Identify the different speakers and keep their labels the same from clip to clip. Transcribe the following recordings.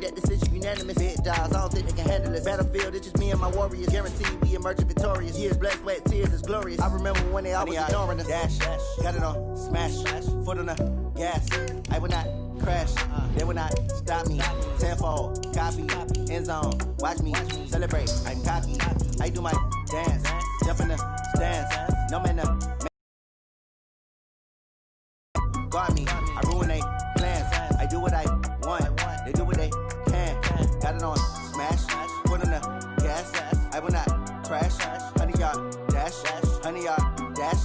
Speaker 1: That decision unanimous. Big dogs, I don't think they can handle it. Battlefield, it's just me and my warriors. Guaranteed we emerging victorious. Years, blood, sweat, tears is glorious. I remember when they always ignoring us. Dash, got it on, smash, foot on the gas. I will not crash, they will not stop me. Tenfold, copy, end zone. Watch me celebrate. I'm cocky. I do my dance, jump in the stands. No man guard me. I ruin they plans. I do what I want. They do what they can. Got it on smash, foot on the gas. I will not crash. 100-yard dash, 100-yard dash,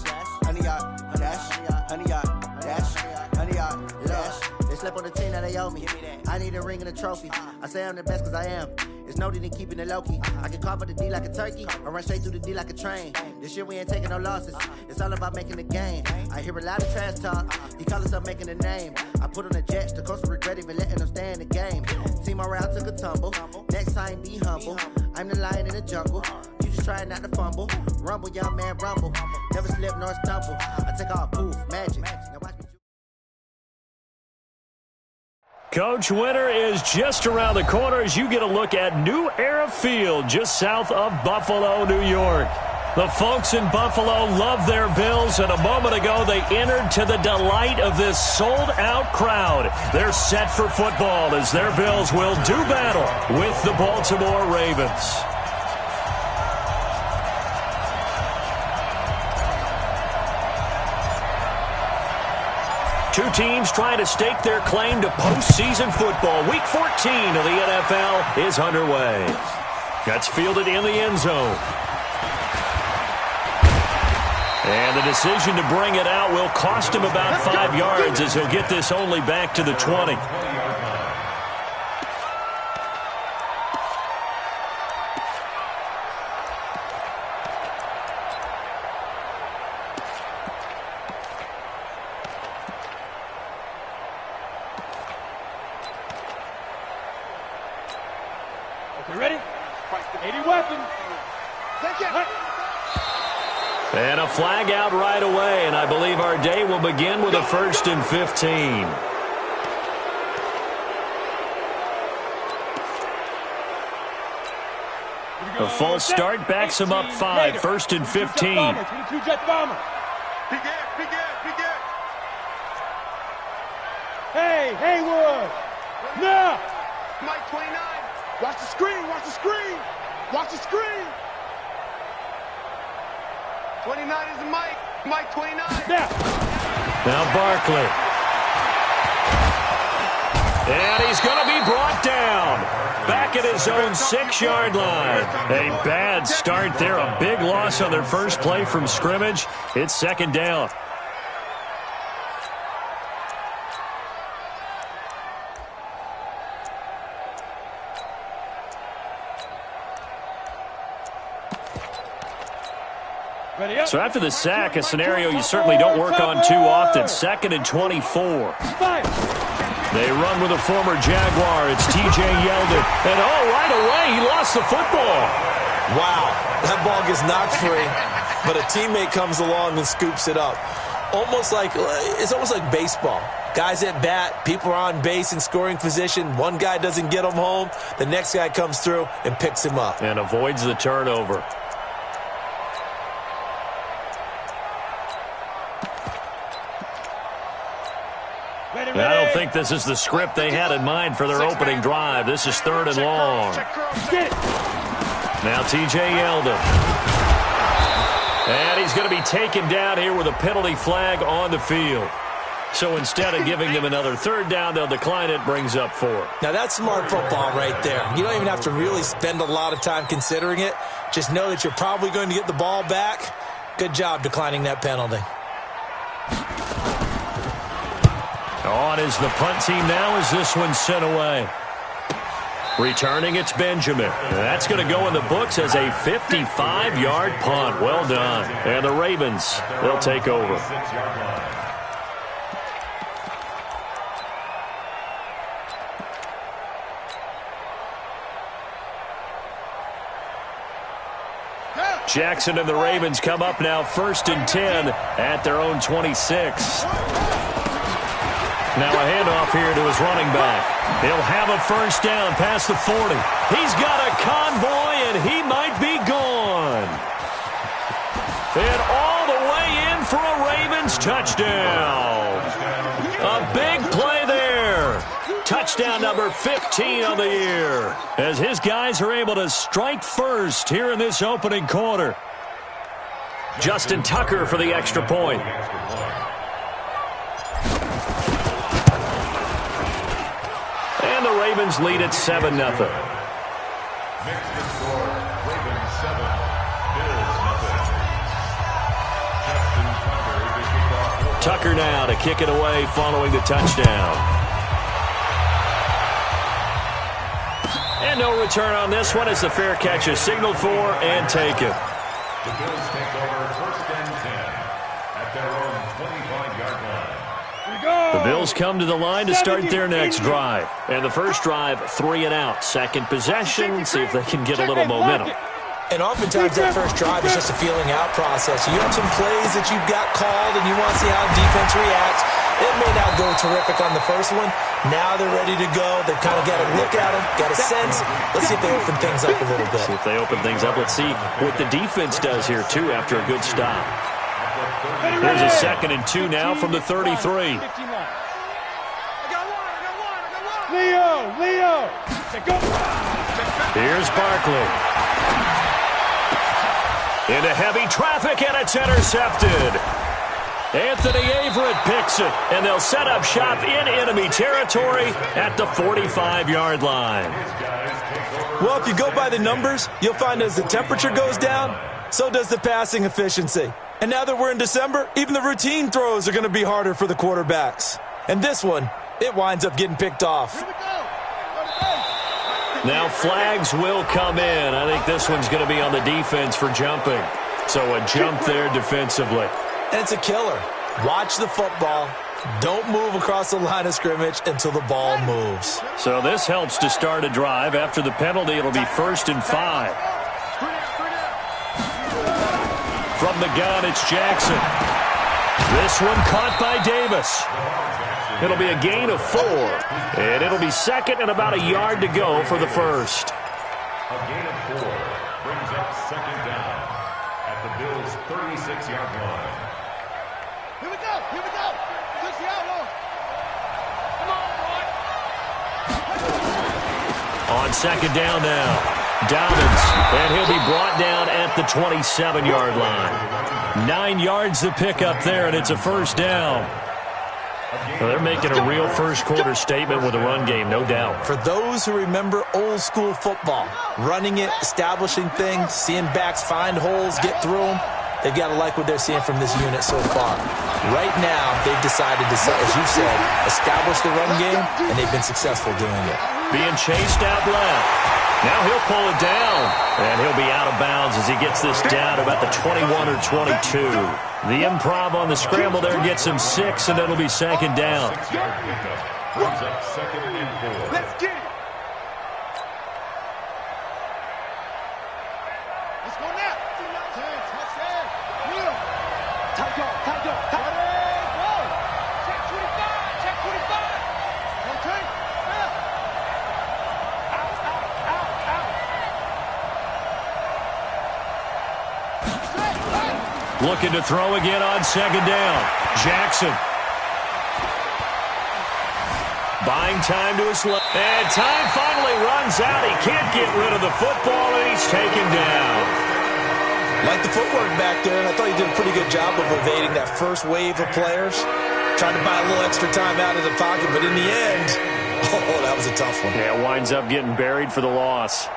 Speaker 1: 100-yard dash, 100-yard dash, 100-yard dash. They slept on the team that they owe me. I need a ring and a trophy. I say I'm the best cause I am. It's no need in keeping it low-key. I can carve up the D like a turkey or run straight through the D like a train. This year we ain't taking no losses. It's all about making the game. I hear a lot of trash talk. He call us up making a name. I put on the Jets. The coach will regret even letting them stay in the game. Team around took a tumble. Next time be humble. I'm the lion in the jungle. You just trying not to fumble. Rumble, young man, rumble. Never slip nor stumble. I take off, poof, magic. Now watch me.
Speaker 2: Coach, winter is just around the corner as you get a look at New Era Field just south of Buffalo, New York. The folks in Buffalo love their Bills, and a moment ago they entered to the delight of this sold-out crowd. They're set for football as their Bills will do battle with the Baltimore Ravens. Two teams trying to stake their claim to postseason football. Week 14 of the NFL is underway. That's fielded in the end zone. And the decision to bring it out will cost him about 5 yards as he'll get this only back to the 20. And a flag out right away, and I believe our day will begin with a 1st and 15. A false start backs him up 5, 1st and 15.
Speaker 3: Hey, Haywood! No! Mike 29. Watch the screen, watch the screen! Watch the screen! 29 is the Mike. Mike 29.
Speaker 2: Now Barkley. And he's going to be brought down. Back at his own 6-yard line. A bad start there. A big loss on their first play from scrimmage. It's 2nd down. So after the sack, a scenario you certainly don't work on too often. 2nd and 24. They run with a former Jaguar. It's T.J. Yeldon. And right away, he lost the football.
Speaker 4: Wow, that ball gets knocked free, but a teammate comes along and scoops it up. It's almost like baseball. Guys at bat, people are on base in scoring position. One guy doesn't get him home. The next guy comes through and picks him up.
Speaker 2: And avoids the turnover. I don't think this is the script they had in mind for their opening drive. This is 3rd and long. Now T.J. Yeldon. And he's going to be taken down here with a penalty flag on the field. So instead of giving them another 3rd down, they'll decline it, brings up 4.
Speaker 4: Now that's smart football right there. You don't even have to really spend a lot of time considering it. Just know that you're probably going to get the ball back. Good job declining that penalty.
Speaker 2: On is the punt team now as this one's sent away. Returning, it's Benjamin. That's going to go in the books as a 55-yard punt. Well done. And the Ravens, they'll take over. Jackson and the Ravens come up now 1st and 10 at their own 26. Now a handoff here to his running back. He'll have a first down past the 40. He's got a convoy, and he might be gone. And all the way in for a Ravens touchdown. A big play there. Touchdown number 15 of the year, as his guys are able to strike first here in this opening quarter. Justin Tucker for the extra point. And the Ravens lead at 7-0.
Speaker 5: Next to score, Ravens 7, Bills 0.
Speaker 2: Tucker now to kick it away following the touchdown. And no return on this one as the fair catch is signaled for and taken.
Speaker 5: The Bills take over first and 10 at their own 25-yard line.
Speaker 2: The Bills come to the line to start their next drive. And the first drive, 3 and out. Second possession, see if they can get a little momentum.
Speaker 4: And oftentimes that first drive is just a feeling out process. You have some plays that you've got called and you want to see how defense reacts. It may not go terrific on the first one. Now they're ready to go. They've kind of got a look at them, got a sense. Let's see if they open things up a little bit.
Speaker 2: See if they open things up. Let's see what the defense does here, too, after a good stop. Here's a 2nd and 2 now from the 33.
Speaker 3: Leo.
Speaker 2: Here's Barkley. Into heavy traffic, and it's intercepted. Anthony Averett picks it, and they'll set up shop in enemy territory at the 45-yard line.
Speaker 4: Well, if you go by the numbers, you'll find as the temperature goes down, so does the passing efficiency. And now that we're in December, even the routine throws are going to be harder for the quarterbacks. And this one, it winds up getting picked off.
Speaker 2: Now flags will come in. I think this one's going to be on the defense for jumping. So a jump there defensively.
Speaker 4: And it's a killer. Watch the football. Don't move across the line of scrimmage until the ball moves.
Speaker 2: So this helps to start a drive. After the penalty, it'll be 1st and 5. From the gun, it's Jackson. This one caught by Davis. It'll be a gain of 4. And it'll be 2nd and about a yard to go for the first.
Speaker 5: A gain of 4 brings up 2nd down at the Bills' 36-yard line.
Speaker 3: Here we go. Push the outlaw. Come on, boy.
Speaker 2: On 2nd down now, Dobbins, and he'll be brought down at the 27-yard line. 9 yards to pick up there, and it's a first down. Well, they're making a real first-quarter statement with a run game, no doubt.
Speaker 4: For those who remember old-school football, running it, establishing things, seeing backs find holes, get through them, they've got to like what they're seeing from this unit so far. Right now, they've decided to, as you said, establish the run game, and they've been successful doing it.
Speaker 2: Being chased out left. Now he'll pull it down, and he'll be out of bounds as he gets this down about the 21 or 22. The improv on the scramble there gets him 6, and it'll be 2nd down.
Speaker 5: Brings up 2nd and 4.
Speaker 3: Let's get it. Let's go now. Tight go. Check 25. Okay.
Speaker 2: Looking to throw again on 2nd down. Jackson. Buying time to his left. And time finally runs out. He can't get rid of the football, and he's taken down.
Speaker 4: Like the footwork back there, I thought he did a pretty good job of evading that first wave of players. Tried to buy a little extra time out of the pocket, but in the end, oh, that was a tough one.
Speaker 2: Yeah, winds up getting buried for the loss.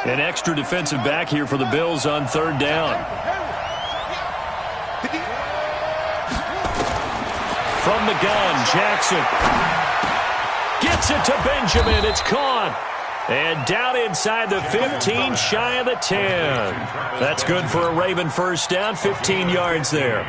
Speaker 2: An extra defensive back here for the Bills on 3rd down. From the gun, Jackson gets it to Benjamin. It's caught. And down inside the 15, shy of the 10. That's good for a Raven first down, 15 yards there.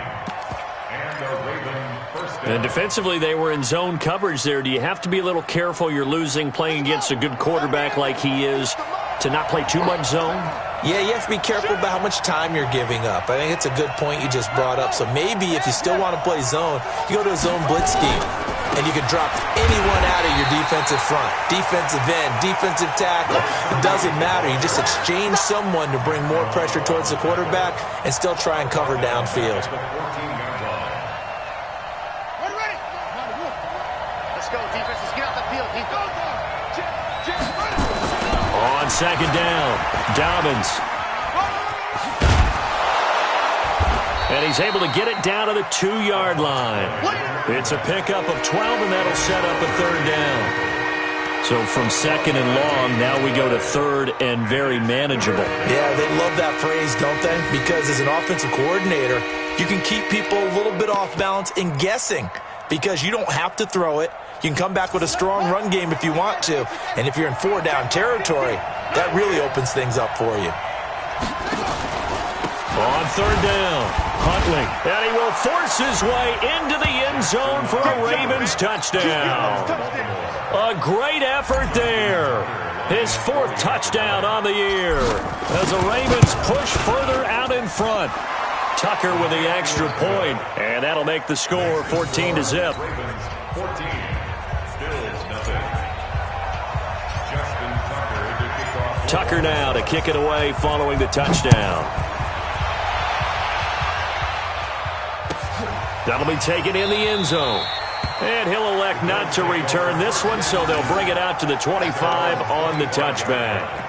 Speaker 2: And defensively, they were in zone coverage there. Do you have to be a little careful? You're losing playing against a good quarterback like he is. to not play too much zone?
Speaker 4: Yeah, you have to be careful about how much time you're giving up. I think it's a good point you just brought up. So maybe if you still want to play zone, you go to a zone blitz scheme, and you can drop anyone out of your defensive front, defensive end, defensive tackle. It doesn't matter. You just exchange someone to bring more pressure towards the quarterback and still try and cover downfield.
Speaker 3: Let's go, defense. Let's get out the field.
Speaker 2: On second down, Dobbins. And he's able to get it down to the 2-yard line. It's a pickup of 12, and that'll set up a third down. So from second and long, now we go to third and very manageable.
Speaker 4: Yeah, they love that phrase, don't they? Because as an offensive coordinator, you can keep people a little bit off balance and guessing because you don't have to throw it. You can come back with a strong run game if you want to. And if you're in 4-down territory, that really opens things up for you.
Speaker 2: On third down, Huntley. And he will force his way into the end zone for a Ravens touchdown. A great effort there. His 4th touchdown on the year as the Ravens push further out in front. Tucker with the extra point, and that'll make the score 14-0.
Speaker 5: 14.
Speaker 2: Tucker now to kick it away following the touchdown. That'll be taken in the end zone. And he'll elect not to return this one, so they'll bring it out to the 25 on the touchback.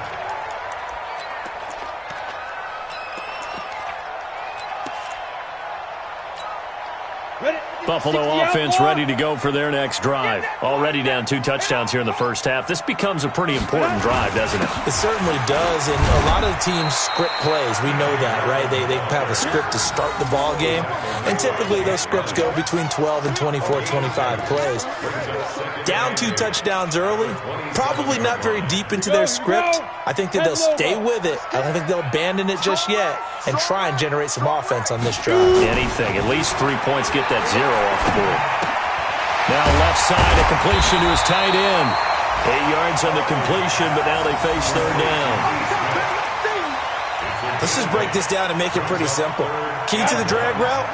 Speaker 2: Buffalo offense ready to go for their next drive. Already down 2 touchdowns here in the first half. This becomes a pretty important drive, doesn't it?
Speaker 4: It certainly does, and a lot of the teams script plays. We know that, right? They have a script to start the ball game, and typically those scripts go between 12 and 24, 25 plays. Down 2 touchdowns early, probably not very deep into their script. I think that they'll stay with it. I don't think they'll abandon it just yet and try and generate some offense on this drive.
Speaker 2: Anything. At least 3 points, get that 0 off the board. Now left side, a completion to his tight end. 8 yards on the completion, but now they face third down.
Speaker 4: Let's just break this down and make it pretty simple. Key to the drag route,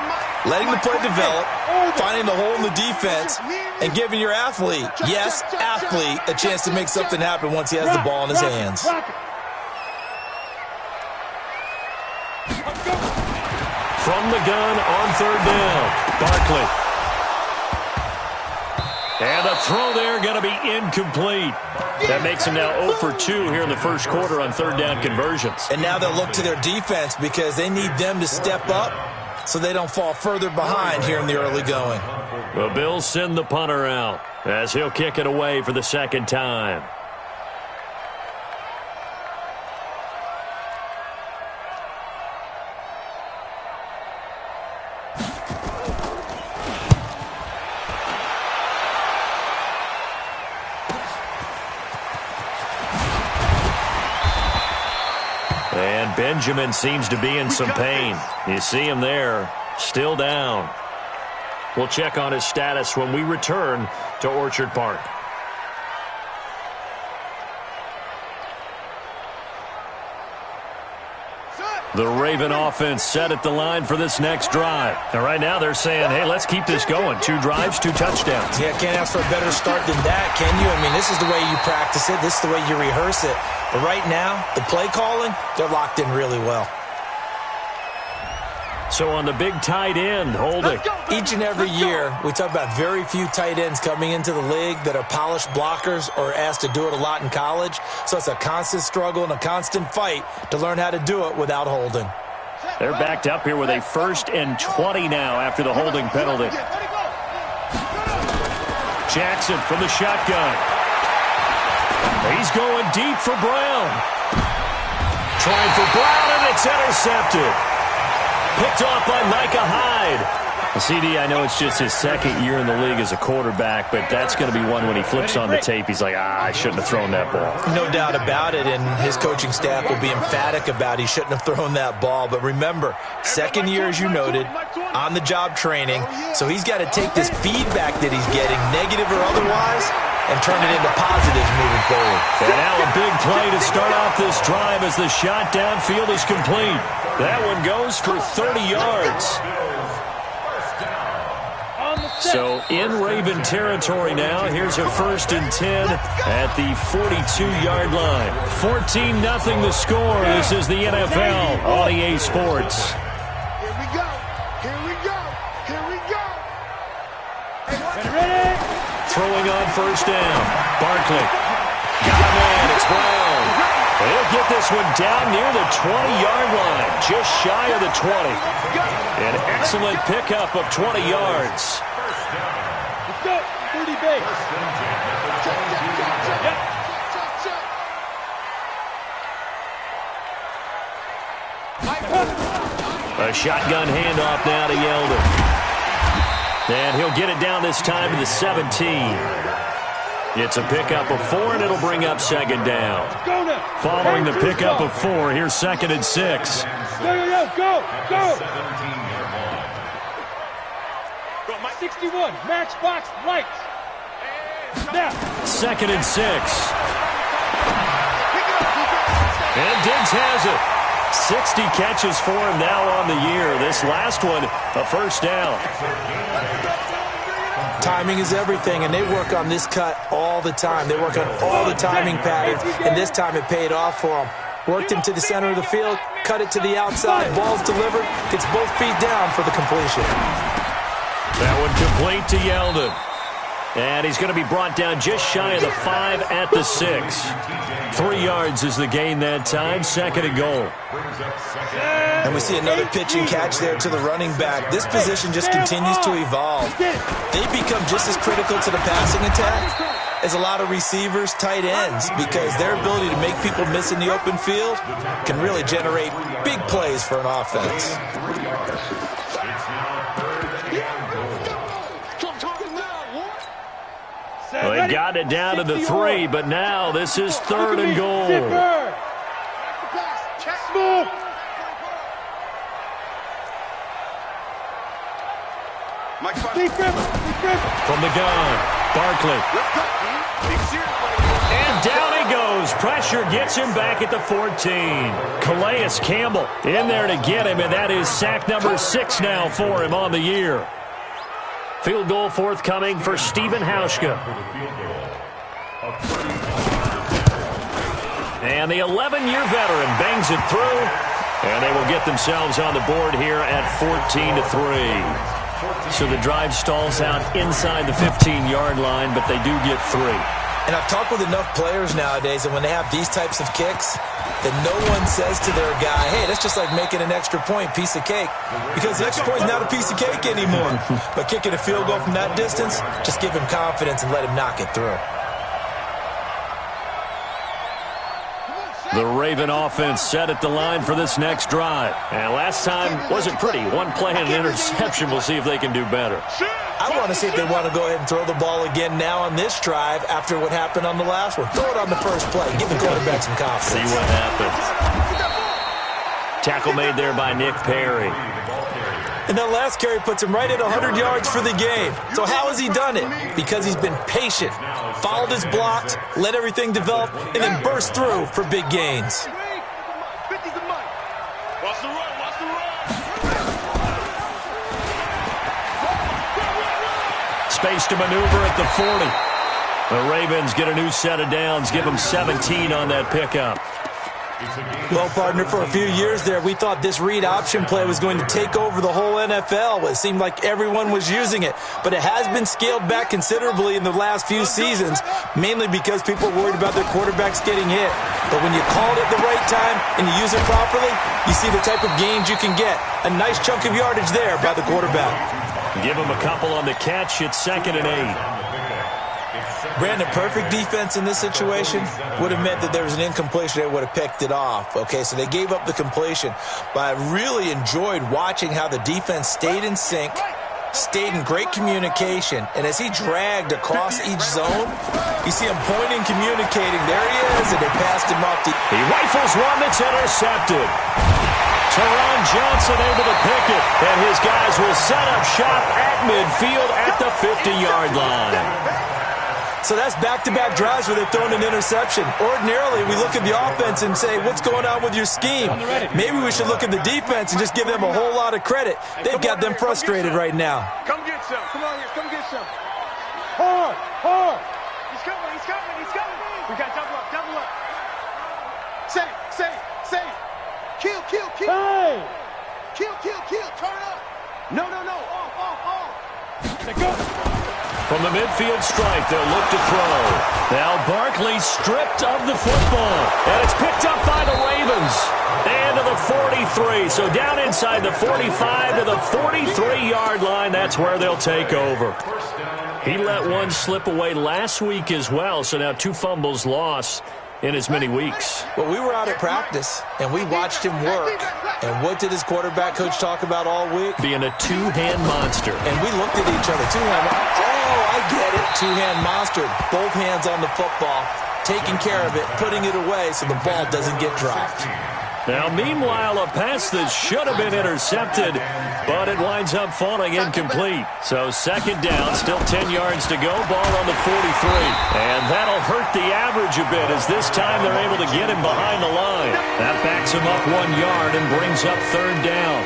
Speaker 4: letting the play develop, finding the hole in the defense, and giving your athlete, yes, athlete, a chance to make something happen once he has the ball in his hands.
Speaker 2: From the gun on third down, Barkley. And the throw there going to be incomplete. That makes him now 0 for 2 here in the first quarter on third down conversions.
Speaker 4: And now they'll look to their defense because they need them to step up so they don't fall further behind here in the early going.
Speaker 2: The Bills send the punter out as he'll kick it away for the second time. And Benjamin seems to be in some pain. You see him there, still down. We'll check on his status when we return to Orchard Park. The Raven offense set at the line for this next drive. And right now they're saying, hey, let's keep this going. 2 drives, 2 touchdowns.
Speaker 4: Yeah, can't ask for a better start than that, can you? I mean, this is the way you practice it. This is the way you rehearse it. But right now, the play calling, they're locked in really well.
Speaker 2: So on the big tight end, Holding.
Speaker 4: Each and every year, we talk about very few tight ends coming into the league that are polished blockers or asked to do it a lot in college. So it's a constant struggle and a constant fight to learn how to do it without Holding.
Speaker 2: They're backed up here with a 1st and 20 now after the holding penalty. Jackson from the shotgun. He's going deep for Brown. Trying for Brown, and it's intercepted. Picked off by Micah Hyde. CD, I know it's just his 2nd year in the league as a quarterback, but that's going to be one when he flips on the tape, he's like, I shouldn't have thrown that ball.
Speaker 4: No doubt about it, and his coaching staff will be emphatic about he shouldn't have thrown that ball. But remember, 2nd year, as you noted, on-the-job training, so he's got to take this feedback that he's getting, negative or otherwise, and turn it into positives moving forward.
Speaker 2: And now a big play to start off this drive as the shot downfield is complete. That one goes for 30 yards. So in Raven territory now. Here's a 1st and 10 at the 42-yard line. 14-0 the score. This is the NFL on EA Sports.
Speaker 3: Here we go. Here we go. Here we go.
Speaker 2: Throwing on 1st down. Barkley. Got a man. It's Brown. They'll get this one down near the 20-yard line. Just shy of the 20. An excellent pickup of 20 yards.
Speaker 3: Let's go. 30 base.
Speaker 2: A shotgun handoff now to Yeldon. And he'll get it down this time to the 17. It's a pickup of 4, and it'll bring up 2nd down. Following the pickup of 4, here's 2nd and 6.
Speaker 3: Go. 61, matchbox lights. Now.
Speaker 2: 2nd and 6. And Diggs has it. 60 catches for him now on the year. This last one, a 1st down.
Speaker 4: Timing is everything, and they work on this cut all the time. They work on all the timing patterns, and this time it paid off for them. Worked him to the center of the field, cut it to the outside, ball's delivered, gets both feet down for the completion.
Speaker 2: That one complete to Yeldon. And he's going to be brought down just shy of the 5 at the 6. 3 yards is the gain that time. 2nd and goal.
Speaker 4: And we see another pitch and catch there to the running back. This position just continues to evolve. They become just as critical to the passing attack as a lot of receivers, tight ends, because their ability to make people miss in the open field can really generate big plays for an offense.
Speaker 2: Well, they've got it down to the 3, but now this is 3rd and goal. From the gun, Barkley. And down he goes. Pressure gets him back at the 14. Calais Campbell in there to get him, and that is sack number 6 now for him on the year. Field goal forthcoming for Stephen Hauschka. And the 11-year veteran bangs it through, and they will get themselves on the board here at 14-3. So the drive stalls out inside the 15-yard line, but they do get 3.
Speaker 4: And I've talked with enough players nowadays, and when they have these types of kicks, that no one says to their guy, hey, that's just like making an extra point, piece of cake. Because the extra point is not a piece of cake anymore. But kicking a field goal from that distance, just give him confidence and let him knock it through.
Speaker 2: The Raven offense set at the line for this next drive. And last time wasn't pretty. 1 play and an interception. We'll see if they can do better.
Speaker 4: I want to see if they want to go ahead and throw the ball again now on this drive after what happened on the last one. Throw it on the first play. Give the quarterback some confidence.
Speaker 2: See what happens. Tackle made there by Nick Perry.
Speaker 4: And that last carry puts him right at 100 yards for the game. So how has he done it? Because he's been patient, followed his blocks, let everything develop, and then burst through for big gains.
Speaker 2: Space to maneuver at the 40. The Ravens get a new set of downs, give them 17 on that pickup.
Speaker 4: Well, partner, for a few years there, we thought this read option play was going to take over the whole NFL. It seemed like everyone was using it, but it has been scaled back considerably in the last few seasons, mainly because people are worried about their quarterbacks getting hit. But when you call it at the right time and you use it properly, you see the type of gains you can get. A nice chunk of yardage there by the quarterback.
Speaker 2: Give him a couple on the catch. It's 2nd and 8.
Speaker 4: Brandon, perfect defense in this situation would have meant that there was an incompletion that would have picked it off. Okay, so they gave up the completion. But I really enjoyed watching how the defense stayed in sync, stayed in great communication, and as he dragged across each zone, you see him pointing, communicating. There he is, and they passed him off.
Speaker 2: He rifles one that's intercepted. Teron Johnson able to pick it, and his guys will set up shop at midfield at the 50-yard line.
Speaker 4: So that's back-to-back drives where they've thrown an interception. Ordinarily, we look at the offense and say, what's going on with your scheme? Maybe we should look at the defense and just give them a whole lot of credit. They've got them frustrated right now.
Speaker 3: Come get some. Come on here. Come get some. Hard. Hard. He's coming. He's coming. He's coming. We got double up. Double up. Say. Kill. Hey. Kill. Turn up. No. Off. Let go.
Speaker 2: From the midfield stripe, they'll look to throw. Now Barkley stripped of the football. And it's picked up by the Ravens. And to the 43. So down inside the 45 to the 43-yard line. That's where they'll take over. He let one slip away last week as well. So now 2 fumbles lost in as many weeks.
Speaker 4: Well, we were out at practice, and we watched him work. And what did his quarterback coach talk about all week?
Speaker 2: Being a two-hand monster.
Speaker 4: And we looked at each other. I get it. Two-hand monster. Both hands on the football, taking care of it, putting it away so the ball doesn't get dropped.
Speaker 2: Now, meanwhile, a pass that should have been intercepted, but it winds up falling incomplete. So second down, still 10 yards to go, ball on the 43. And that'll hurt the average a bit as this time they're able to get him behind the line. That backs him up 1 yard and brings up third down.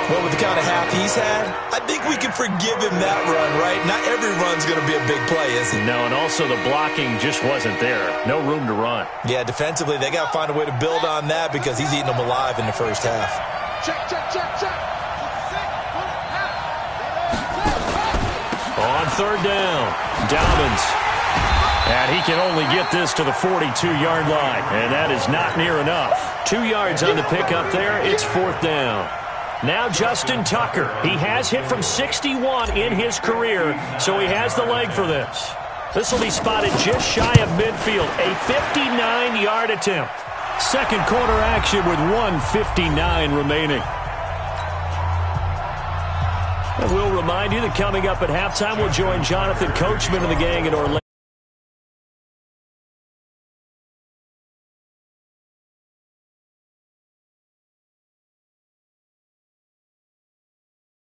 Speaker 4: Well, with the kind of half he's had, I think we can forgive him that run, right? Not every run's going to be a big play, is it?
Speaker 2: No, and also the blocking just wasn't there. No room to run.
Speaker 4: Yeah, defensively, they got to find a way to build on that because he's eating them alive in the first half.
Speaker 3: Check.
Speaker 2: On third down, Dobbins. And he can only get this to the 42-yard line, and that is not near enough. 2 yards on the pickup there. It's fourth down. Now Justin Tucker. He has hit from 61 in his career, so he has the leg for this. This will be spotted just shy of midfield. A 59-yard attempt. Second quarter action with 1:59 remaining. And we'll remind you that coming up at halftime, we'll join Jonathan Coachman and the gang in Orlando.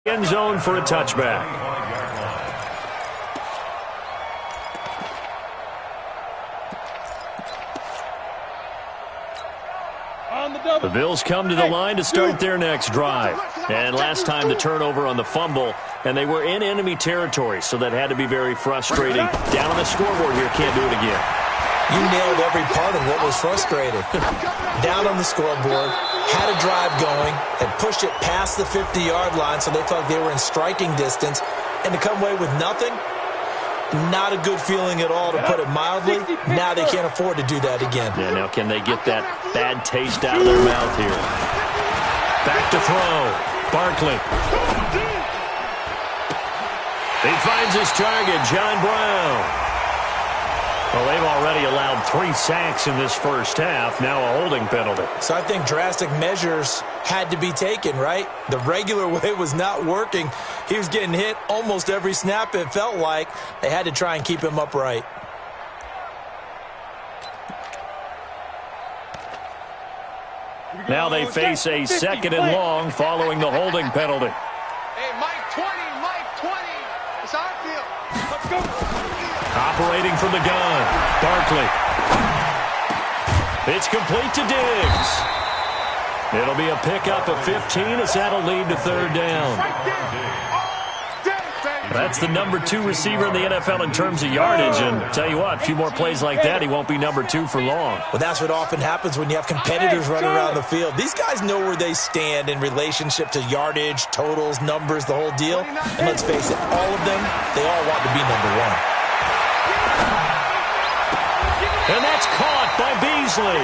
Speaker 2: End zone for a touchback. The Bills come to the line to start their next drive. And last time the turnover on the fumble, and they were in enemy territory, so that had to be very frustrating. Down on the scoreboard here, can't do it again.
Speaker 4: You nailed every part of what was frustrating. Down on the scoreboard, had a drive going, had pushed it past the 50-yard line so they thought they were in striking distance, and to come away with nothing, not a good feeling at all, to put it mildly. Now they can't afford to do that again.
Speaker 2: Yeah, now can they get that bad taste out of their mouth here? Back to throw. Barkley. He finds his target, John Brown. Well, they've already allowed 3 sacks in this first half. Now a holding penalty.
Speaker 4: So I think drastic measures had to be taken, right? The regular way was not working. He was getting hit almost every snap, it felt like. They had to try and keep him upright.
Speaker 2: Now they face a second and long following the holding penalty.
Speaker 3: Hey, Mike 20. It's our field. Let's go.
Speaker 2: Operating from the gun, Barkley. It's complete to Diggs. It'll be a pickup of 15 as that'll lead to third down. That's the number 2 receiver in the NFL in terms of yardage, and tell you what, a few more plays like that, he won't be number 2 for long.
Speaker 4: Well, that's what often happens when you have competitors running around the field. These guys know where they stand in relationship to yardage, totals, numbers, the whole deal. And let's face it, all of them, they all want to be number 1.
Speaker 2: And that's caught by Beasley.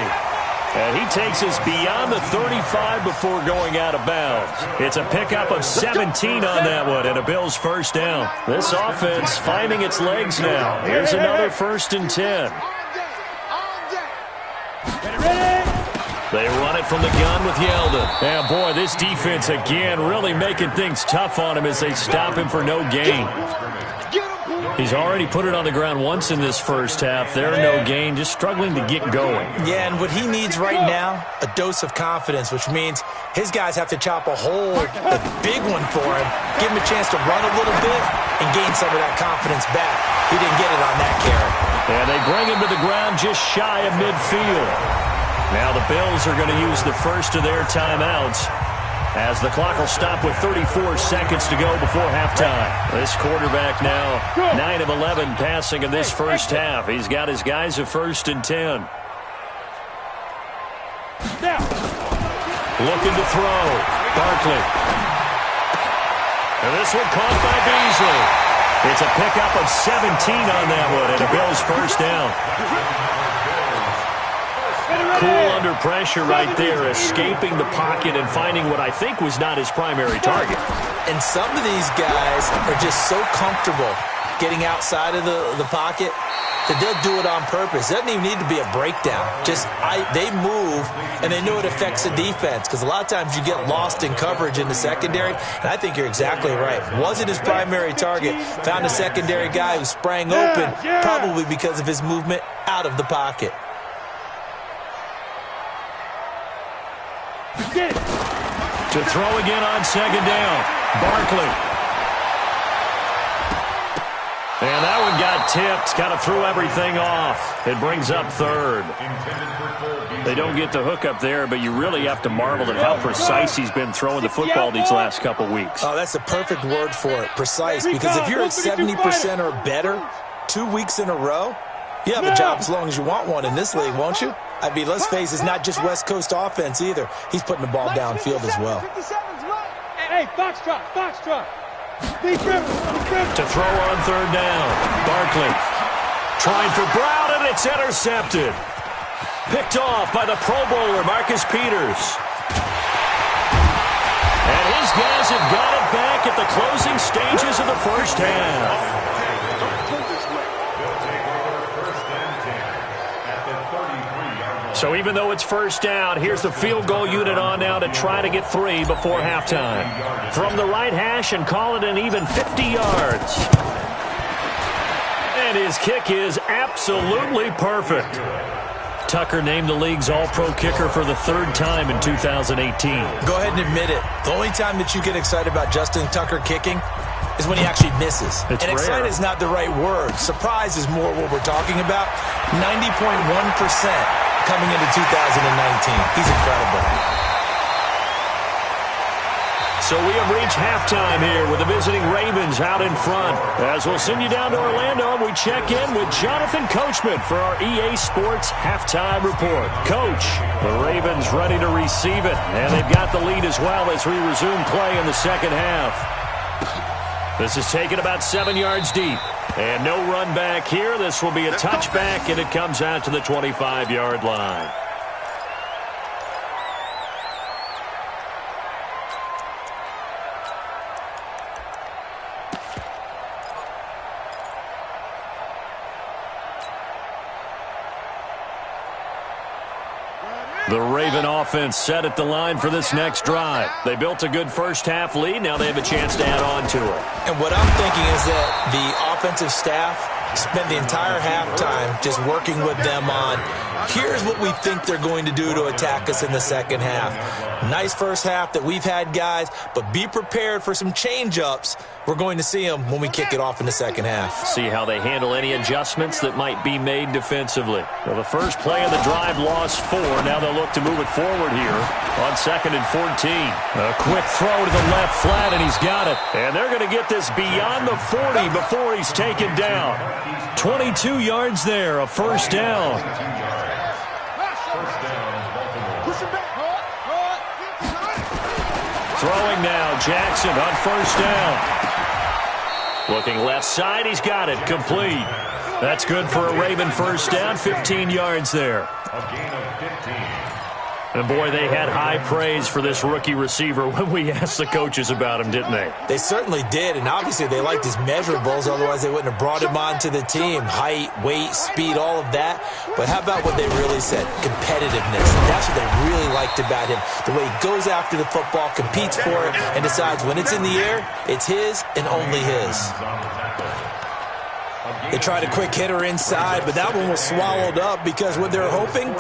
Speaker 2: And he takes us beyond the 35 before going out of bounds. It's a pickup of 17 on that one and a Bills first down. This offense finding its legs now. Here's another 1st and 10. They run it from the gun with Yeldon. And boy, this defense again really making things tough on him as they stop him for no gain. He's already put it on the ground once in this first half. They're no gain, just struggling to get going.
Speaker 4: Yeah, and what he needs right now, a dose of confidence, which means his guys have to chop a hole, a big one for him, give him a chance to run a little bit, and gain some of that confidence back. He didn't get it on that carry.
Speaker 2: And they bring him to the ground just shy of midfield. Now the Bills are going to use the first of their timeouts, as the clock will stop with 34 seconds to go before halftime. This quarterback now 9 of 11 passing in this first half. He's got his guys at 1st and 10. Looking to throw. Barkley. And this one caught by Beasley. It's a pickup of 17 on that one, and a Bills first down. Cool under pressure right there, escaping the pocket and finding what I think was not his primary target.
Speaker 4: And some of these guys are just so comfortable getting outside of the pocket that they'll do it on purpose. It doesn't even need to be a breakdown. They move, and they know it affects the defense, because a lot of times you get lost in coverage in the secondary, and I think you're exactly right. Wasn't his primary target. Found a secondary guy who sprang open, probably because of his movement out of the pocket.
Speaker 2: To throw again on 2nd down. Barkley. And that one got tipped. Kind of threw everything off. It brings up 3rd. They don't get the hook up there, but you really have to marvel at how precise he's been throwing the football these last couple weeks.
Speaker 4: Oh, that's the perfect word for it, precise. Because if you're at 70% or better 2 weeks in a row, you have a job as long as you want one in this league, won't you? I mean, let's face it, it's not just West Coast offense either. He's putting the ball downfield as well.
Speaker 3: Hey, foxtrot.
Speaker 2: To throw on 3rd down. Barkley trying for Brown, and it's intercepted. Picked off by the Pro Bowler, Marcus Peters. And his guys have got it back at the closing stages of the first half. So even though it's first down, here's the field goal unit on now to try to get 3 before halftime. From the right hash and call it an even 50 yards. And his kick is absolutely perfect. Tucker named the league's all-pro kicker for the 3rd time in 2018.
Speaker 4: Go ahead and admit it. The only time that you get excited about Justin Tucker kicking is when he actually misses.
Speaker 2: It's
Speaker 4: and
Speaker 2: rare.
Speaker 4: excited is not the right word. Surprise is more what we're talking about. 90.1%. Coming into 2019. He's incredible.
Speaker 2: So we have reached halftime here with the visiting Ravens out in front. As we'll send you down to Orlando, and we check in with Jonathan Coachman for our EA Sports Halftime Report. Coach, the Ravens ready to receive it, and they've got the lead as well as we resume play in the second half. This is taken about 7 yards deep. And no run back here. This will be a touchback, and it comes out to the 25-yard line. The Raven offense set at the line for this next drive. They built a good first half lead. Now they have a chance to add on to it.
Speaker 4: And what I'm thinking is that the offensive staff spent the entire halftime just working with them on, here's what we think they're going to do to attack us in the second half. Nice first half that we've had, guys, but be prepared for some change-ups. We're going to see them when we kick it off in the second half.
Speaker 2: See how they handle any adjustments that might be made defensively. Well, the first play of the drive lost 4. Now they'll look to move it forward here on 2nd and 14. A quick throw to the left flat, and he's got it. And they're going to get this beyond the 40 before he's taken down. 22 yards there, a first down. Throwing now, Jackson on first down. Looking left side, he's got it, complete. That's good for a Raven first down, 15 yards there.
Speaker 5: A gain of 15.
Speaker 2: And boy, they had high praise for this rookie receiver when we asked the coaches about him, didn't they?
Speaker 4: They certainly did, and obviously they liked his measurables, otherwise they wouldn't have brought him onto the team. Height, weight, speed, all of that. But how about what they really said? Competitiveness. That's what they really liked about him. The way he goes after the football, competes for it, and decides when it's in the air, it's his and only his. They tried a quick hitter inside, but that one was swallowed up because what they're hoping,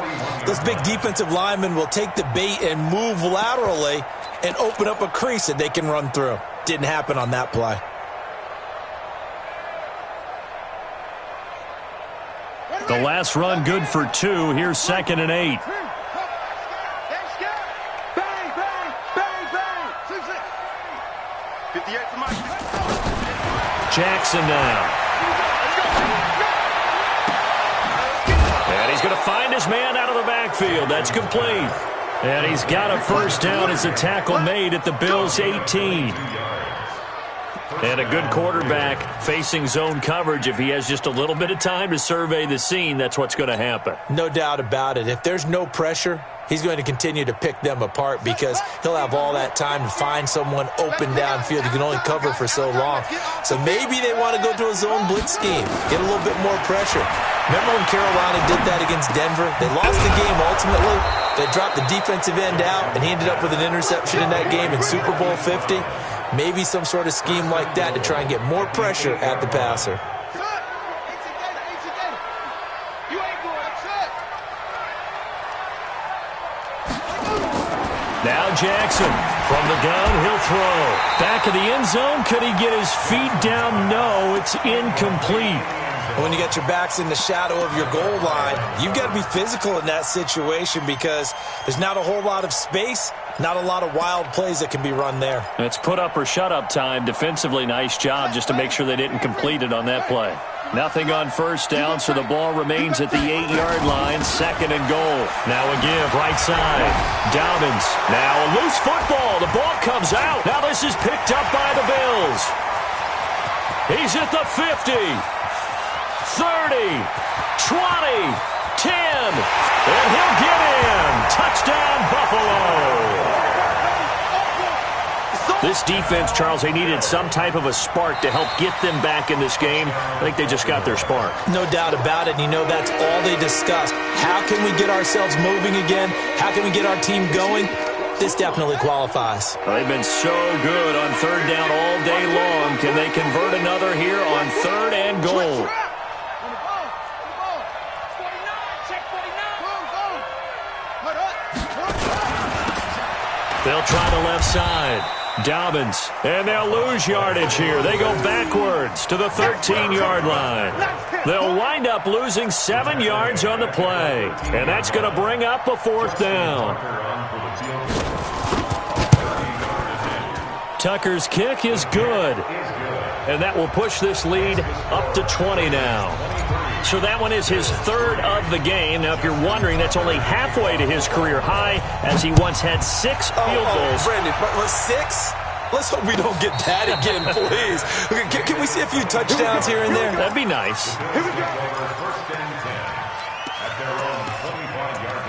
Speaker 4: those big defensive linemen will take the bait and move laterally and open up a crease that they can run through. Didn't happen on that play.
Speaker 2: The last run good for 2. Here's 2nd and 8.
Speaker 3: Bang, bang, bang, bang. 58 for Mike.
Speaker 2: Jackson now. And he's going to find his man out of the backfield. That's complete. And he's got a first down as a tackle made at the Bills' 18. And a good quarterback facing zone coverage. If he has just a little bit of time to survey the scene, that's what's going to happen.
Speaker 4: No doubt about it. If there's no pressure, he's going to continue to pick them apart because he'll have all that time to find someone open downfield. He can only cover for so long. So maybe they want to go to a zone blitz scheme, get a little bit more pressure. Remember when Carolina did that against Denver? They lost the game ultimately. They dropped the defensive end out, and he ended up with an interception in that game in Super Bowl 50. Maybe some sort of scheme like that to try and get more pressure at the passer.
Speaker 2: Now Jackson from the gun, he'll throw. Back of the end zone, could he get his feet down? No, it's incomplete.
Speaker 4: When you got your backs in the shadow of your goal line, you've got to be physical in that situation because there's not a whole lot of space, not a lot of wild plays that can be run there.
Speaker 2: It's put up or shut up time. Defensively, nice job just to make sure they didn't complete it on that play. Nothing on first down, so the ball remains at the 8-yard line. 2nd and goal. Now a give, right side. Dobbins. Now a loose football. The ball comes out. Now this is picked up by the Bills. He's at the 50. 30, 20, 10, and he'll get in. Touchdown, Buffalo. This defense, Charles, they needed some type of a spark to help get them back in this game. I think they just got their spark.
Speaker 4: No doubt about it. And you know, that's all they discussed. How can we get ourselves moving again? How can we get our team going? This definitely qualifies.
Speaker 2: Well, they've been so good on 3rd down all day long. Can they convert another here on 3rd and goal? They'll try the left side. Dobbins, and they'll lose yardage here. They go backwards to the 13-yard line. They'll wind up losing 7 yards on the play, and that's going to bring up a 4th down. Tucker's kick is good, and that will push this lead up to 20 now. So that one is his 3rd of the game. Now, if you're wondering, that's only halfway to his career high, as he once had 6 field goals.
Speaker 4: Brandon, but 6? Let's hope we don't get that again, please. Can we see a few touchdowns here and there?
Speaker 2: That'd be nice.
Speaker 5: Here we go. First and 10 at their own 25-yard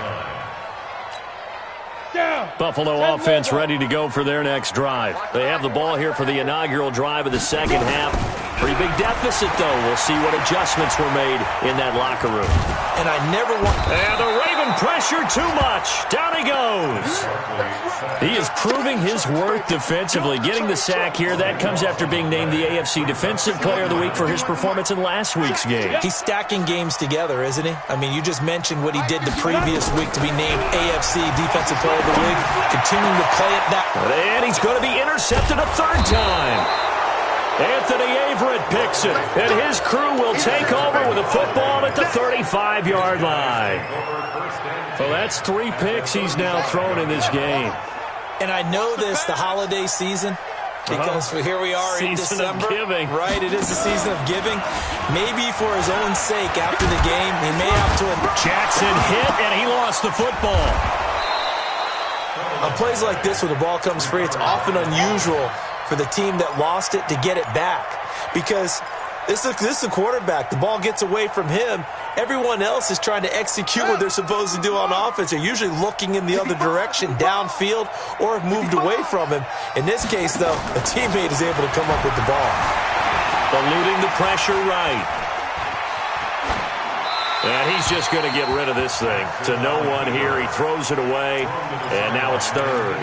Speaker 5: line.
Speaker 2: Buffalo offense ready to go for their next drive. They have the ball here for the inaugural drive of the second half. Pretty big deficit, though. We'll see what adjustments were made in that locker room.
Speaker 4: And I never want...
Speaker 2: And the Raven pressure too much. Down he goes. He is proving his worth defensively. Getting the sack here, that comes after being named the AFC Defensive Player of the Week for his performance in last week's game.
Speaker 4: He's stacking games together, isn't he? I mean, you just mentioned what he did the previous week to be named AFC Defensive Player of the Week. Continuing to play it that...
Speaker 2: And he's going to be intercepted a 3rd time. Anthony Averett picks it, and his crew will take over with a football at the 35-yard line. So that's 3 picks he's now thrown in this game.
Speaker 4: And I know this, the holiday season, because here we are in December.
Speaker 2: Season of giving.
Speaker 4: Right, it is the season of giving. Maybe for his own sake after the game, he may have to...
Speaker 2: Jackson hit, and he lost the football.
Speaker 4: On plays like this, when the ball comes free, it's often unusual for the team that lost it to get it back. Because this is a quarterback. The ball gets away from him. Everyone else is trying to execute what they're supposed to do on offense. They're usually looking in the other direction, downfield, or have moved away from him. In this case, though, a teammate is able to come up with the ball.
Speaker 2: Eluding the pressure right. And he's just going to get rid of this thing. To no one here. He throws it away, and now it's 3rd.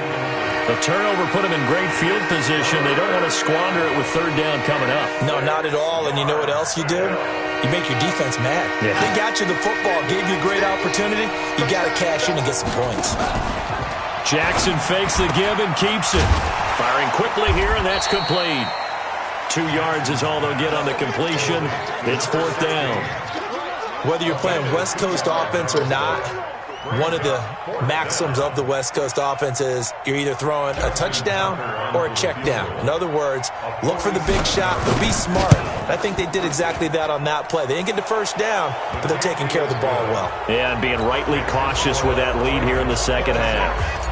Speaker 2: The turnover put him in great field position. They don't want to squander it with 3rd down coming up.
Speaker 4: No, not at all. And you know what else you do? You make your defense mad.
Speaker 2: Yeah.
Speaker 4: They got you the football, gave you a great opportunity. You got to cash in and get some points.
Speaker 2: Jackson fakes the give and keeps it. Firing quickly here, and that's complete. 2 yards is all they'll get on the completion. It's 4th down.
Speaker 4: Whether you're playing West Coast offense or not, one of the maxims of the West Coast offense is you're either throwing a touchdown or a check down. In other words, look for the big shot, but be smart. I think they did exactly that on that play. They didn't get the first down, but they're taking care of the ball well.
Speaker 2: Yeah, and being rightly cautious with that lead here in the second half.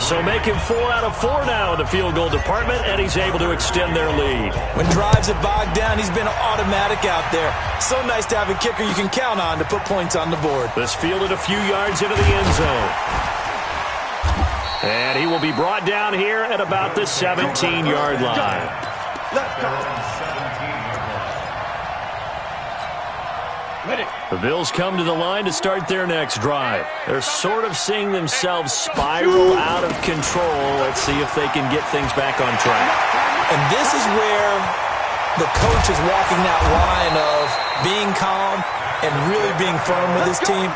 Speaker 2: So making 4 out of 4 now in the field goal department, and he's able to extend their lead.
Speaker 4: When drives are bogged down, he's been automatic out there. So nice to have a kicker you can count on to put points on the board.
Speaker 2: This fielded a few yards into the end zone. And he will be brought down here at about the 17-yard line.
Speaker 3: Let's go.
Speaker 2: The Bills come to the line to start their next drive. They're sort of seeing themselves spiral out of control. Let's see if they can get things back on track.
Speaker 4: And this is where the coach is walking that line of being calm and really being firm with his team.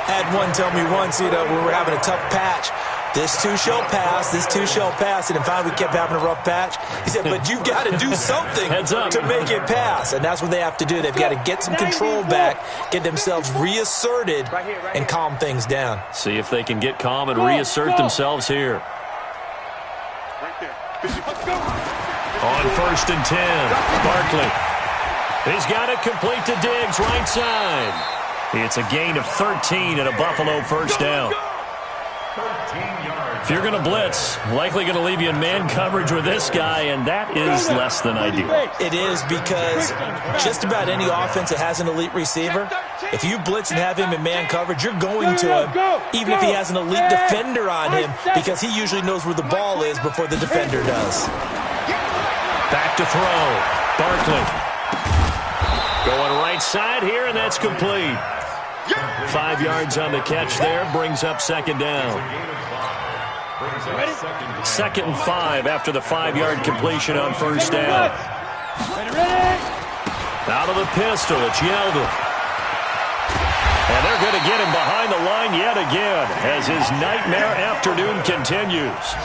Speaker 4: I had one tell me once, we were having a tough patch. This too shall pass, this too shall pass. And finally we kept having a rough patch. He said, but you've got to do something to make it pass. And that's what they have to do. They've got to get some control back, get themselves reasserted, and calm things down.
Speaker 2: See if they can get calm and reassert themselves here. On 1st and 10, Barkley. He's got it complete to Diggs, right side. It's a gain of 13 and a Buffalo first down. If you're going to blitz, likely going to leave you in man coverage with this guy, and that is less than ideal.
Speaker 4: It is, because just about any offense that has an elite receiver, if you blitz and have him in man coverage, you're going to him, even if he has an elite defender on him, because he usually knows where the ball is before the defender does.
Speaker 2: Back to throw. Barkley. Going right side here, and that's complete. 5 yards on the catch there, brings up second down. 2nd and 5 after the 5-yard completion on first down. Out of the pistol, it's Yeldon. And they're going to get him behind the line yet again as his nightmare afternoon continues.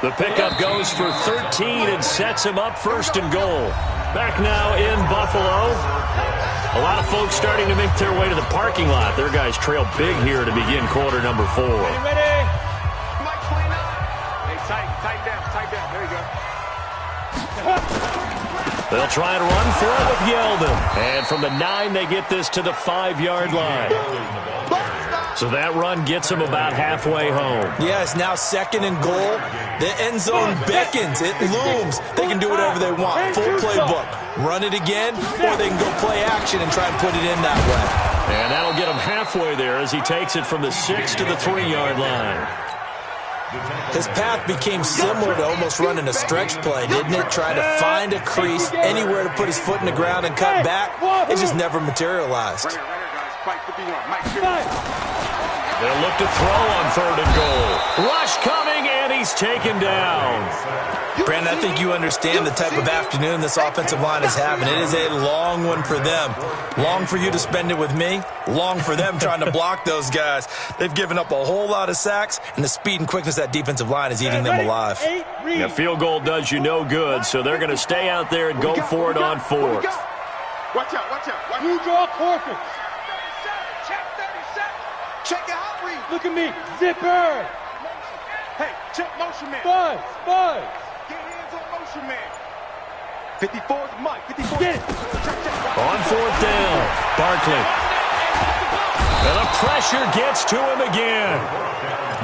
Speaker 2: The pickup goes for 13 and sets him up 1st and goal. Back now in Buffalo. A lot of folks starting to make their way to the parking lot. Their guys trail big here to begin quarter number 4.
Speaker 3: Ready? Mike 29. Hey, tight down. There you go.
Speaker 2: They'll try and run for it with Yeldon. And from the 9, they get this to the 5-yard line. So that run gets them about halfway home.
Speaker 4: Yeah, it's now 2nd and goal. The end zone beckons. It looms. They can do whatever they want. Full playbook. Run it again, or they can go play action and try and put it in that way.
Speaker 2: And that'll get him halfway there as he takes it from the 6 to the 3-yard line.
Speaker 4: His path became similar to almost running a stretch play, didn't it? Trying to find a crease, anywhere to put his foot in the ground and cut back. It just never materialized.
Speaker 2: They'll look to throw on 3rd and goal. Rush coming, and he's taken down.
Speaker 4: Brandon, I think you understand the type of afternoon this offensive line is having. It is a long one for them. Long for you to spend it with me. Long for them trying to block those guys. They've given up a whole lot of sacks, and the speed and quickness of that defensive line is eating them alive.
Speaker 2: A field goal does you no good, so they're going to stay out there and go for it on 4th.
Speaker 3: Watch out. You draw quarter. Check out read. Look at me. Zipper. Hey, check motion man. Buzz. Get hands on motion man. 54 is Mike. 54. Get it. Check.
Speaker 2: On 4th down, Barkley. And the pressure gets to him again.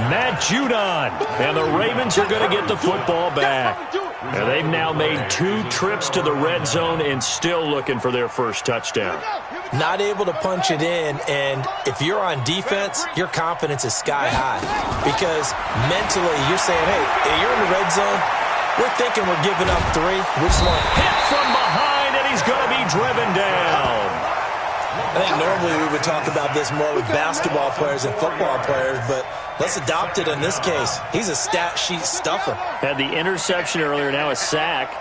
Speaker 2: Matt Judon. And the Ravens are going to get the football back. And they've now made 2 trips to the red zone and still looking for their first touchdown.
Speaker 4: Not able to punch it in, and if you're on defense, your confidence is sky high. Because mentally, you're saying, hey, you're in the red zone. We're thinking we're giving up 3. We just want
Speaker 2: hit from behind, and he's going to be driven down.
Speaker 4: I think normally we would talk about this more with basketball players and football players, but let's adopt it in this case. He's a stat sheet stuffer.
Speaker 2: Had the interception earlier, now a sack.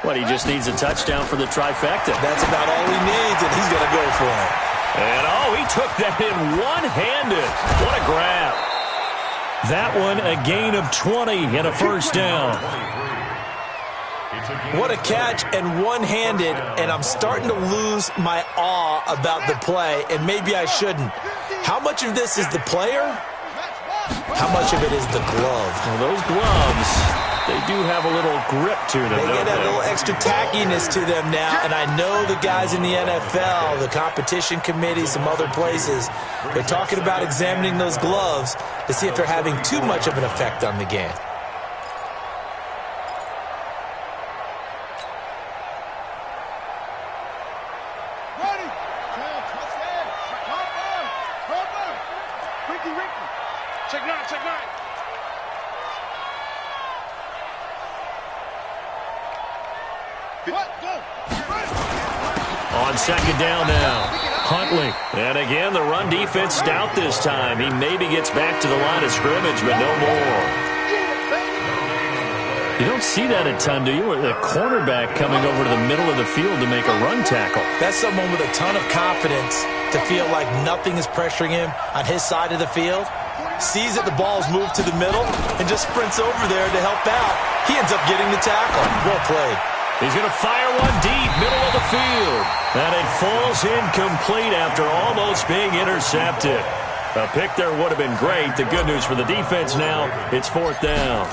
Speaker 2: What, he just needs a touchdown for the trifecta.
Speaker 4: That's about all he needs, and he's going to go for it.
Speaker 2: And, he took that in one-handed. What a grab. That one, a gain of 20 and a first down.
Speaker 4: What a catch, and one-handed, and I'm starting to lose my awe about the play, and maybe I shouldn't. How much of this is the player? How much of it is the glove?
Speaker 2: Well, those gloves, they do have a little grip to them.
Speaker 4: They get that little extra tackiness to them now, and I know the guys in the NFL, the competition committee, some other places, they're talking about examining those gloves to see if they're having too much of an effect on the game.
Speaker 2: On second down now, Huntley. And again, the run defense stout this time. He maybe gets back to the line of scrimmage, but no more. You don't see that a ton, do you? A cornerback coming over to the middle of the field to make a run tackle.
Speaker 4: That's someone with a ton of confidence to feel like nothing is pressuring him on his side of the field. Sees that the ball's moved to the middle and just sprints over there to help out. He ends up getting the tackle. Well played.
Speaker 2: He's going to fire one deep, middle of the field. And it falls incomplete after almost being intercepted. A pick there would have been great. The good news for the defense now, it's fourth down.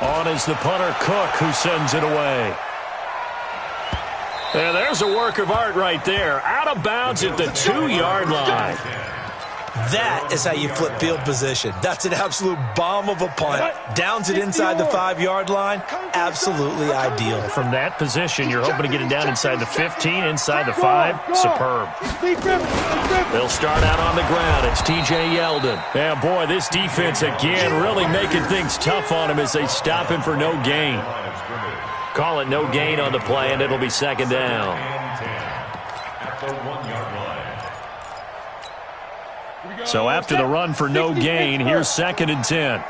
Speaker 2: On is the punter, Cook, who sends it away. And there's a work of art right there. Out of bounds at the 2-yard line.
Speaker 4: That is how you flip field position. That's an absolute bomb of a punt. Downs it inside the 5-yard line. Absolutely ideal.
Speaker 2: From that position, you're hoping to get it down inside the 15, inside the 5. Superb. They'll start out on the ground. It's T.J. Yeldon. Yeah, boy, this defense again really making things tough on him as they stop him for no gain. Call it no gain on the play, and it'll be second down. So after the run for no gain, here's second and 10.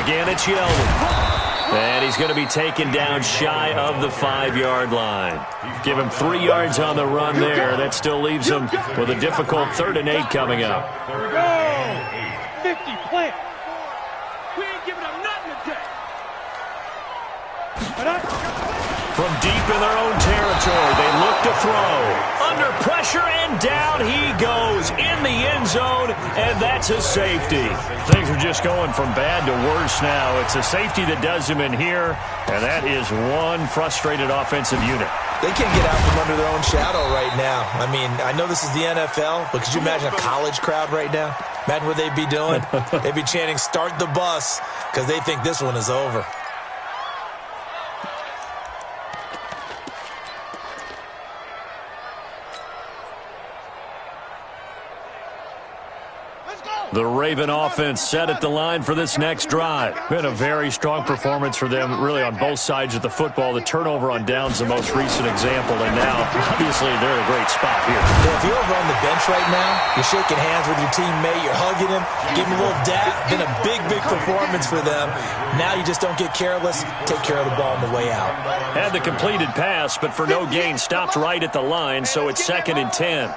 Speaker 2: Again, it's Yeldon. And he's going to be taken down shy of the 5-yard line. Give him 3 yards on the run there. That still leaves him with a difficult 3rd and 8 coming up.
Speaker 3: Here we go. 50, plant. We ain't giving them nothing today.
Speaker 2: From deep in their own territory, they look to throw. Under pressure, and down he goes in the end zone, and that's a safety. Things are just going from bad to worse now. It's a safety that does him in here, and that is one frustrated offensive unit.
Speaker 4: They can't get out from under their own shadow right now. I mean, I know this is the NFL, but could you imagine a college crowd right now? Imagine what they'd be doing. They'd be chanting, "Start the bus," because they think this one is over.
Speaker 2: The Raven offense set at the line for this next drive. Been a very strong performance for them, really, on both sides of the football. The turnover on downs, the most recent example, and now, obviously, they're in a great spot here.
Speaker 4: Yeah, if you're over on the bench right now, you're shaking hands with your teammate, you're hugging him, giving him a little dap. Been a big, big performance for them. Now you just don't get careless. Take care of the ball on the way out.
Speaker 2: Had the completed pass, but for no gain, stopped right at the line, so it's second and 10.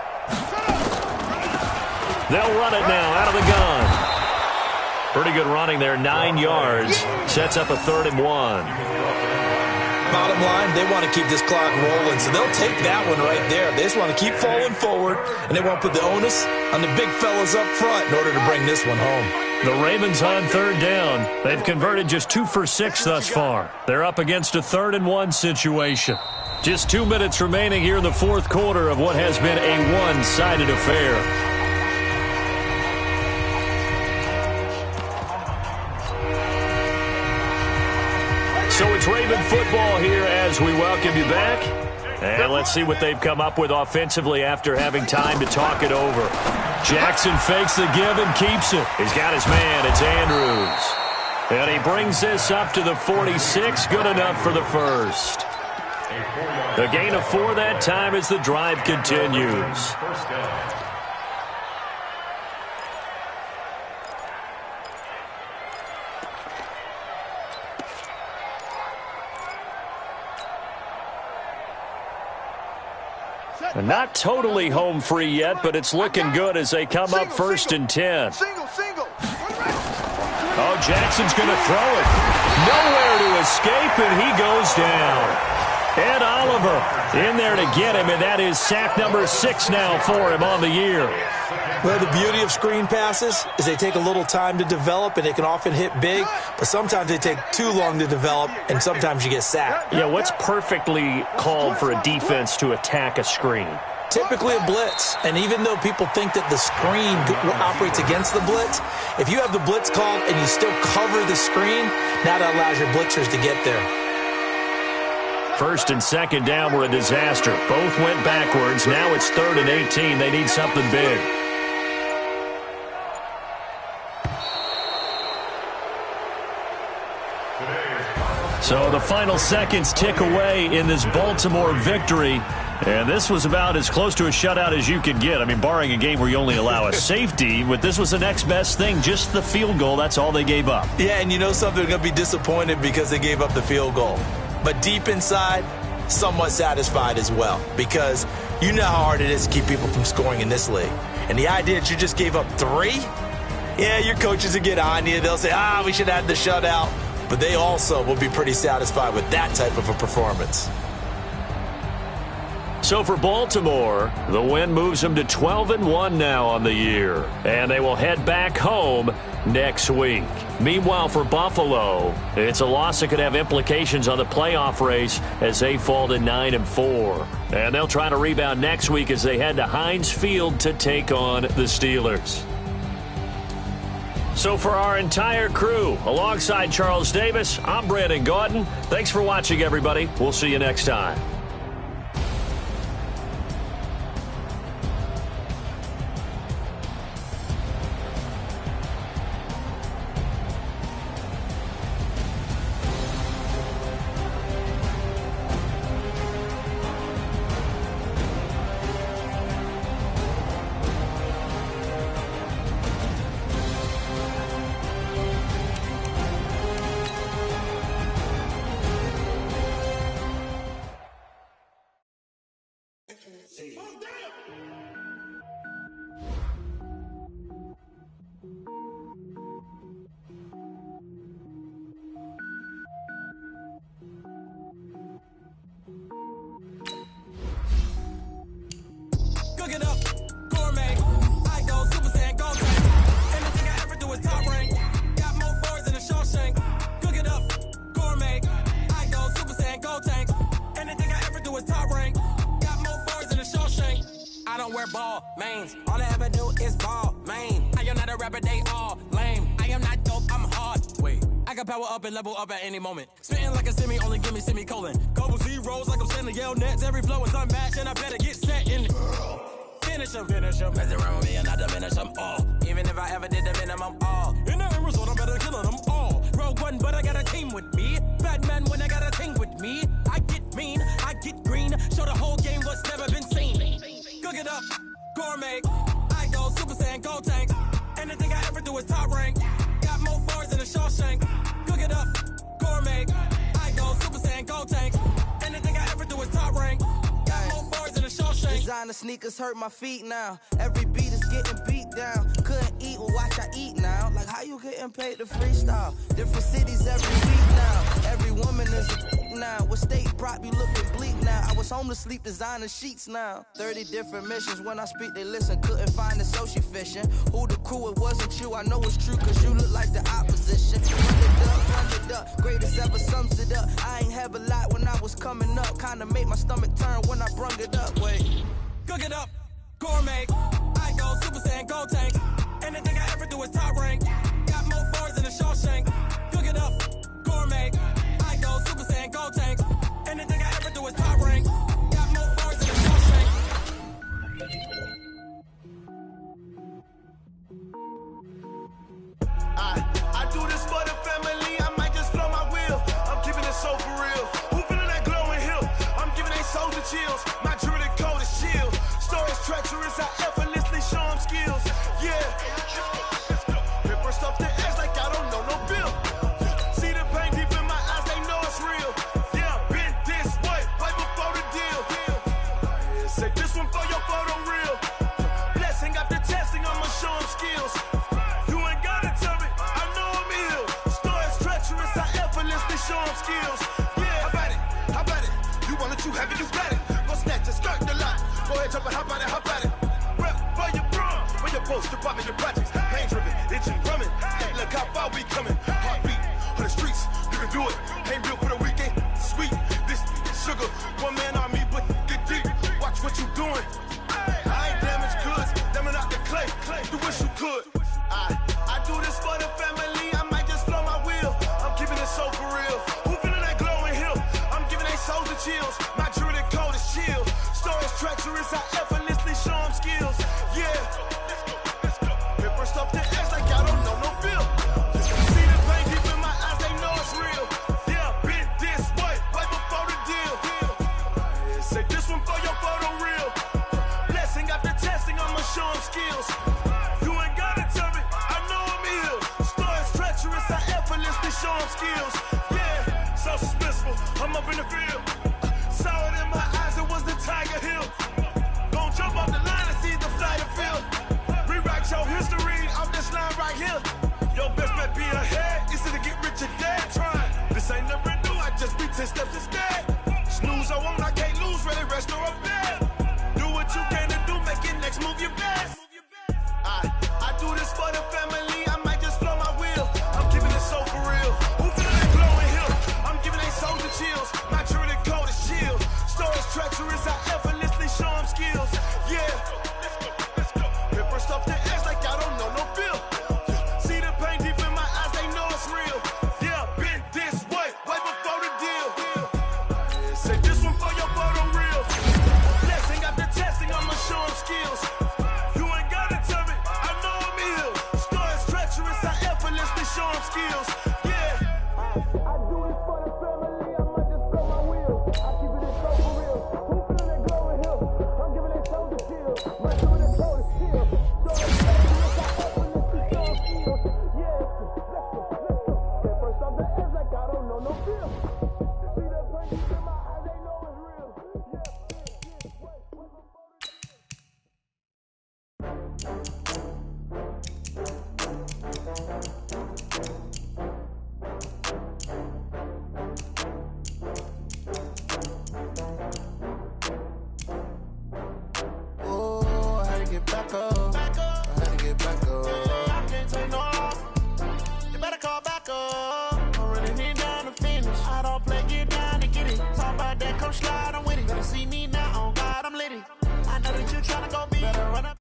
Speaker 2: They'll run it now out of the gun. Pretty good running there, 9 yards. Sets up a 3rd and 1.
Speaker 4: Bottom line, they want to keep this clock rolling, so they'll take that one right there. They just want to keep falling forward, and they want to put the onus on the big fellas up front in order to bring this one home.
Speaker 2: The Ravens on 3rd down. They've converted just 2 for 6 thus far. They're up against a 3rd and 1 situation. Just 2 minutes remaining here in the 4th quarter of what has been a one-sided affair. So it's Raven football here as we welcome you back. And let's see what they've come up with offensively after having time to talk it over. Jackson fakes the give and keeps it. He's got his man. It's Andrews. And he brings this up to the 46. Good enough for the first. A gain of 4 that time as the drive continues. Not totally home free yet, but it's looking good as they come up 1st and 10.
Speaker 3: Single.
Speaker 2: Oh, Jackson's going to throw it. Nowhere to escape, and he goes down. Ed Oliver in there to get him, and that is sack number 6 now for him on the year.
Speaker 4: Well, the beauty of screen passes is they take a little time to develop, and they can often hit big, but sometimes they take too long to develop, and sometimes you get sacked.
Speaker 2: Yeah, what's perfectly called for a defense to attack a screen?
Speaker 4: Typically a blitz, and even though people think that the screen operates against the blitz, if you have the blitz called and you still cover the screen, now that allows your blitzers to get there.
Speaker 2: First and second down were a disaster. Both went backwards. Now it's 3rd and 18. They need something big. So the final seconds tick away in this Baltimore victory. And this was about as close to a shutout as you could get. I mean, barring a game where you only allow a safety, but this was the next best thing, just the field goal. That's all they gave up.
Speaker 4: Yeah, and you know something, they're going to be disappointed because they gave up the field goal. But deep inside, somewhat satisfied as well, because you know how hard it is to keep people from scoring in this league. And the idea that you just gave up 3, yeah, your coaches will get on you. They'll say, we should have had the shutout. But they also will be pretty satisfied with that type of a performance.
Speaker 2: So for Baltimore, the win moves them to 12-1 now on the year. And they will head back home next week. Meanwhile, for Buffalo, it's a loss that could have implications on the playoff race as they fall to 9-4. And they'll try to rebound next week as they head to Heinz Field to take on the Steelers. So for our entire crew, alongside Charles Davis, I'm Brandon Gaudin. Thanks for watching, everybody. We'll see you next time.
Speaker 6: Cook it up, gourmet. I go Super Saiyan, go tank. Anything I ever do is top rank. Got more bars than a Shawshank. Cook it up, gourmet. I go Super Saiyan, go tank. Anything I ever do is top rank. Got more bars than a Shawshank. I don't wear ball mains. All I ever do is ball main. I am not a rapper, they all lame. I am not dope, I'm hard. Wait, I can power up and level up at any moment. Spitting like a semi, only give me semicolon. Couple zeros like I'm sending yell nets. Every flow is unmatched and I better get set in. Finish them. Mess around with me and I diminish them all. Even if I ever did the minimum all. In the end result, I'm better killing them all. Rogue One, but I got a team with me. Batman when I got a thing with me. I get mean, I get green. Show the whole game what's never been seen. Cook it up, gourmet. I go Super Saiyan, go tank. Anything I ever do is top rank. Got more bars than a Shawshank. Cook it up, gourmet. I go Super Saiyan, go tank. Anything I ever do is top rank.
Speaker 7: Designer sneakers hurt my feet now. Every beat is getting beat down. Couldn't eat, well watch I eat now. Like how you getting paid to freestyle? Different cities every week now. Every woman is a now. What state prop you looking bleak now? I was home to sleep designer sheets now. 30 different missions. When I speak they listen. Couldn't find it so she fishing. Who the crew, it wasn't you. I know it's true cause you look like the opposition. Run it up. Greatest ever sums it up. I ain't have a lot when I was coming up. Kinda made my stomach turn when I brung it up. Wait.
Speaker 6: Cook it up, gourmet. I go Super Saiyan, go tank. Anything I ever do is top rank. Got more bars than a Shawshank. Cook it up, gourmet. I go Super Saiyan, go tank. Anything I ever do is top rank. Got more bars than a Shawshank.
Speaker 8: I do this for the family. I might just blow my wheel. I'm keeping it so for real. Who feeling that glowing hill? I'm giving they souls the chills. My jewelry code is chill. Stories treacherous, I effortlessly show them skills. Yeah. Ripper stuff the edge like I don't know no bill. See the pain deep in my eyes, they know it's real. Yeah, been this way, right before the deal. Say this one for your photo real. Blessing after testing, I'ma show them skills. You ain't gotta tell me, I know I'm here. post, strip out in your projects. Pain driven, itching, drumming. Hey, look how far we coming. Heartbeat on the streets, you can do it. Ain't built for the weekend. Sweet, this sugar. One man army, but get deep. Watch what you doing. I ain't damaged goods, damn it out the clay. Do wish you could. I do this for the family. I might just blow my wheel. I'm keeping it so for real. Who feeling that glowing hill? I'm giving they souls the chills. My jewelry code is chill. Stories treacherous, I effortlessly show them skills. Yeah. Paper stuff the edge like I don't know no feel. See the pain deep in my eyes, they know it's real. Yeah, been this way, right before the deal. Say this one for your photo reel. Blessing after testing, I'ma show them skills. You ain't gotta tell me, I know I'm ill. Stories treacherous, I effortlessly show them skills. Yeah, so suspenseful, I'm up in the field. Saw it in my eyes, it was the Tiger Hill. Gon' jump off the line and see the flight of field. Rewrite your history off this line right here. Your best bet be ahead, easy to get rich or dead trying. This ain't never new, I just be 10 steps instead. Snooze I won't, I can't lose, ready, rest or a bed. Do what you can to do, make your next move your best. I do this for the family, I might just blow my wheel. I'm keeping it so for real. Who feeling that glowing hill? I'm giving they souls the chills. My jewelry code is chill. Stories treacherous, I effortlessly show them skills. Yeah. Paper stuff the edge like I don't know no feel. See the pain deep in my eyes, they know it's real. Yeah, been this way, way before the deal. Say this one for your photo reel. Blessing after testing, I'ma show them skills. You ain't gotta tell me, I know I'm ill. Stories treacherous, I effortlessly show them skills. Yeah. I do this for the family, I might just blow my wheel. I keep it so for real. Who feeling that glowing hill? I'm giving they souls the chill. My jewelry code is chill. Stories treacherous, I effortlessly show them skills. Yeah, let's go. Paper stuff the edge like I don't know no feel. See the pain deep in my eyes, they know it's real. Yeah, wait before the
Speaker 9: Oh, I had to get back up. I had to get back up. I can't take no loss. You better call back up. I'm running it down to finish. I don't play, get down to get it. Talk about that, come slide, I'm with it. Better see me now, on God, I'm lit it. I know that you tryna go be. Better run up.